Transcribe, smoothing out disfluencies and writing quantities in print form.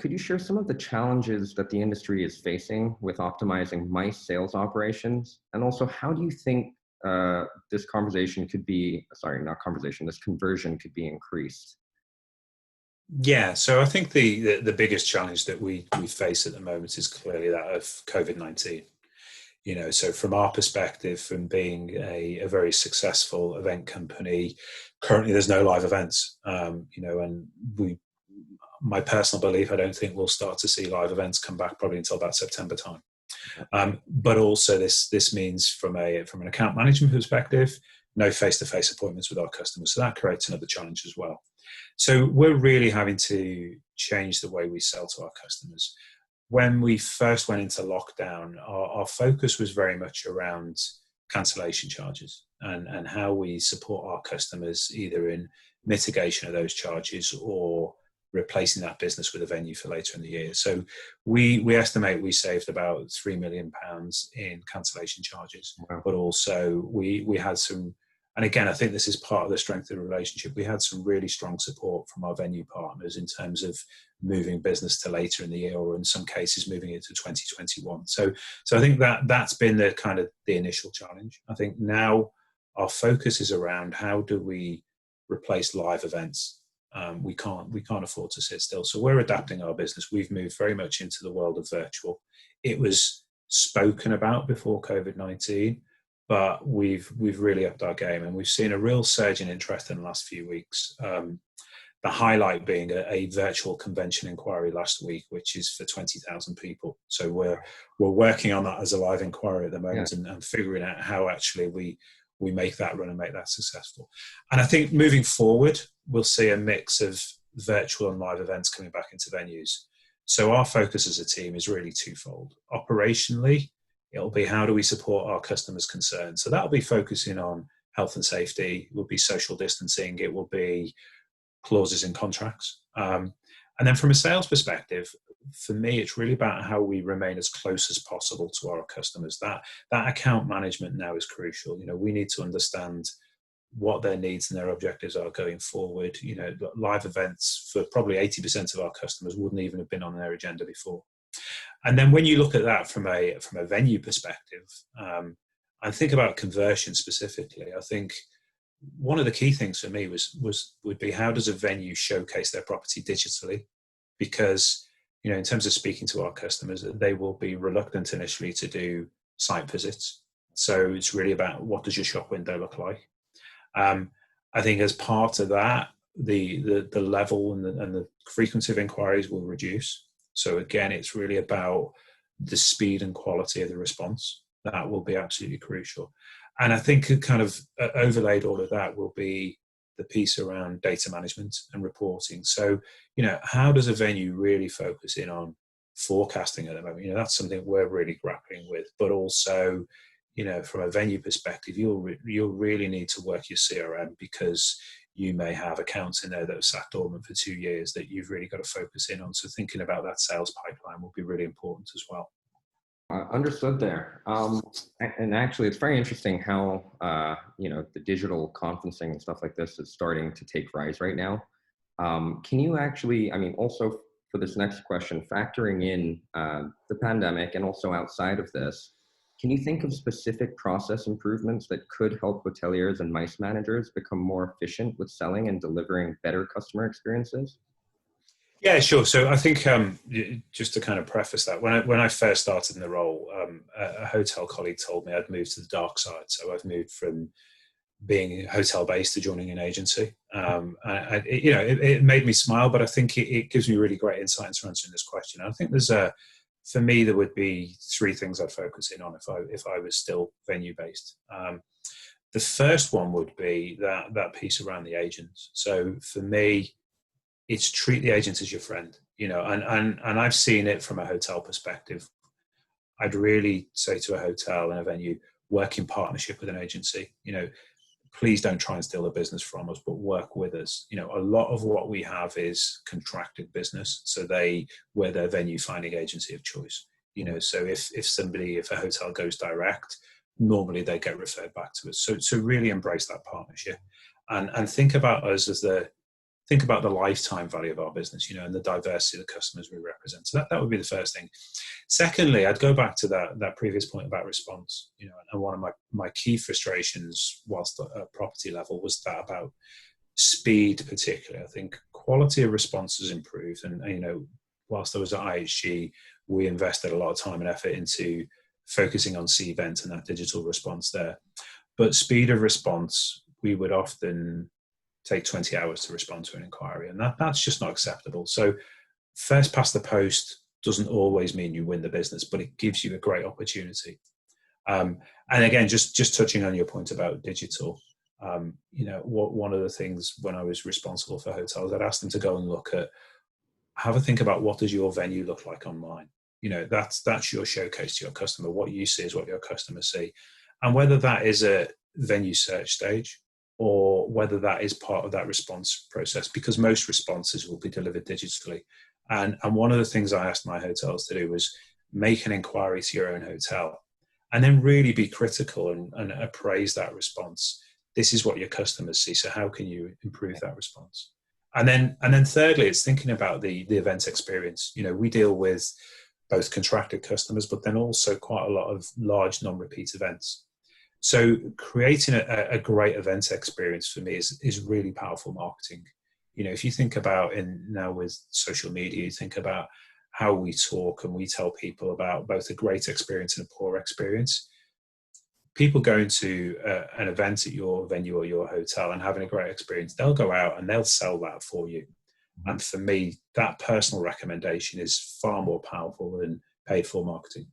could you share some of the challenges that the industry is facing with optimizing MICE sales operations? And also, how do you think this conversation could be, sorry, not conversation, this conversion could be increased? Yeah, so I think the biggest challenge that we face at the moment is clearly that of COVID-19. So from our perspective, from being a very successful event company, currently there's no live events. And my personal belief, I don't think we'll start to see live events come back probably until about September time. But also this means from an account management perspective, no face-to-face appointments with our customers. So that creates another challenge as well. So we're really having to change the way we sell to our customers. When we first went into lockdown, our focus was very much around cancellation charges and how we support our customers either in mitigation of those charges or replacing that business with a venue for later in the year. So we estimate we saved about £3 million in cancellation charges. Wow. But also we had some, and again, I think this is part of the strength of the relationship. We had some really strong support from our venue partners in terms of moving business to later in the year, or in some cases moving it to 2021. So I think that's been the kind of the initial challenge. I think now our focus is around how do we replace live events. We can't afford to sit still. So we're adapting our business. We've moved very much into the world of virtual. It was spoken about before COVID-19. But we've really upped our game, and we've seen a real surge in interest in the last few weeks. The highlight being a virtual convention inquiry last week, which is for 20,000 people. So we're working on that as a live inquiry at the moment, yeah. and figuring out how actually we make that run and make that successful. And I think moving forward, we'll see a mix of virtual and live events coming back into venues. So our focus as a team is really twofold. Operationally, it'll be how do we support our customers' concerns. So that'll be focusing on health and safety, it will be social distancing, it will be clauses in contracts. And then from a sales perspective, for me, it's really about how we remain as close as possible to our customers. That account management now is crucial. We need to understand what their needs and their objectives are going forward. Live events for probably 80% of our customers wouldn't even have been on their agenda before. And then when you look at that from a venue perspective, and think about conversion specifically, I think one of the key things for me would be how does a venue showcase their property digitally? Because in terms of speaking to our customers, they will be reluctant initially to do site visits. So it's really about what does your shop window look like? I think as part of that, the level and the frequency of inquiries will reduce. So again, it's really about the speed and quality of the response. That will be absolutely crucial. And I think kind of overlaid all of that will be the piece around data management and reporting. So, how does a venue really focus in on forecasting at the moment? That's something we're really grappling with, but also, from a venue perspective, you'll really need to work your CRM, because you may have accounts in there that have sat dormant for 2 years that you've really got to focus in on. So thinking about that sales pipeline will be really important as well. Understood there. And actually, it's very interesting how, the digital conferencing and stuff like this is starting to take rise right now. Can you actually, also for this next question, factoring in the pandemic and also outside of this, can you think of specific process improvements that could help hoteliers and MICE managers become more efficient with selling and delivering better customer experiences? Yeah, sure. So I think just to kind of preface that, when I first started in the role, a hotel colleague told me I'd moved to the dark side. So I've moved from being hotel-based to joining an agency. It made me smile, but I think it gives me really great insight into answering this question. I think for me, there would be 3 things I'd focus in on if I was still venue-based. The first one would be that piece around the agents. So for me, it's treat the agent as your friend, and I've seen it from a hotel perspective. I'd really say to a hotel and a venue, work in partnership with an agency. Please don't try and steal the business from us, but work with us. A lot of what we have is contracted business. So we're their venue finding agency of choice. So if a hotel goes direct, normally they get referred back to us. So really embrace that partnership and think about us as the think about the lifetime value of our business, and the diversity of the customers we represent. So that would be the first thing. Secondly, I'd go back to that previous point about response, and one of my key frustrations whilst at a property level was that about speed, particularly. I think quality of response has improved, and whilst I was at IHG, we invested a lot of time and effort into focusing on C-Vent and that digital response there. But speed of response, we would often take 20 hours to respond to an inquiry, and that's just not acceptable. So first past the post doesn't always mean you win the business, but it gives you a great opportunity. And again, just touching on your point about digital, one of the things when I was responsible for hotels, I'd ask them to go and have a think about what does your venue look like online. That's your showcase to your customer. What you see is what your customers see, and whether that is a venue search stage or whether that is part of that response process, because most responses will be delivered digitally. And one of the things I asked my hotels to do was make an inquiry to your own hotel and then really be critical and appraise that response. This is what your customers see, so how can you improve that response? And then thirdly, it's thinking about the event experience. We deal with both contracted customers, but then also quite a lot of large non-repeat events. So creating a great event experience for me is really powerful marketing. If you think about now with social media, you think about how we talk and we tell people about both a great experience and a poor experience. People going to an event at your venue or your hotel and having a great experience, they'll go out and they'll sell that for you. And for me, that personal recommendation is far more powerful than paid for marketing.